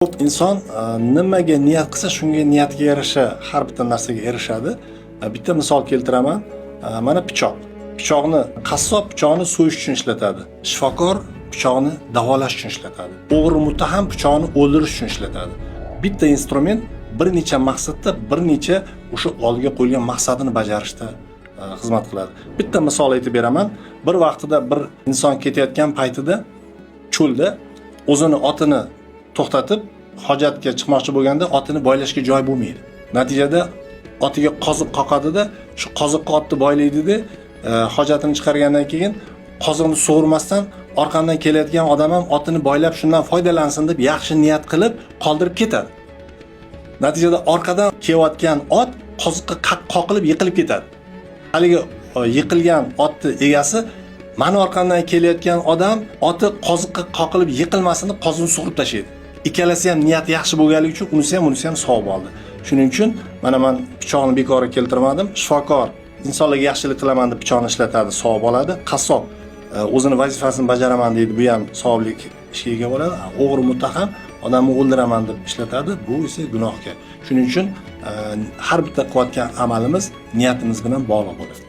Ko'p inson nimaga niyat qilsa shunga niyatga yarasha har bitta narsaga erishadi. Bitta misol keltiraman. Mana pichoq. Pichoqni qassob pichoqni so'yish uchun ishlatadi. Shifokor pichoqni davolash uchun ishlatadi. O'g'ri muttaham pichoqni o'ldirish uchun ishlatadi. Bitta instrument bir necha maqsadda, bir necha o'sha oldiga qo'yilgan maqsadini bajarishda xizmat qiladi. Bitta misol aytib beraman. Bir vaqtida bir inson ketayotgan paytida cho'lda o'zini otini to'xtatib hojatga chiqmoqchi bo'lganda otini boylashga joy bo'lmaydi. Natijada otiga qoziq qoqadida, shu qoziqqa otni boylaydida, hojatini chiqargandan keyin qoziqni sug'urmasdan orqamdan kelayotgan odam ham otini boylab shundan foydalansin deb yaxshi niyat qilib qoldirib ketadi. Natijada orqadan kelayotgan ot qoziqqa qoqilib yiqilib ketadi. Haligi yiqilgan otni egasi mana orqamdan kelayotgan odam oti qoziqqa qoqilib yiqilmasin deb qoziqni sug'urib tashlaydi. Ikkalasi ham niyat yaxshi bo'lganligi uchun unisi ham savob oldi. Shuning uchun mana men pichoqni bekorga keltirmadim. Shifokor insonlarga yaxshilik tilaman deb pichoqni ishlatadi, savob oladi. Qassob o'zini vazifasini bajaraman deydi, bu ham savoblik ishga ega bo'ladi. O'g'ri muttaham odamni o'ldiraman deb ishlatadi, bu esa gunohga. Shuning uchun har bitta qilayotgan amalimiz niyatimiz bilan bog'liq bo'ladi.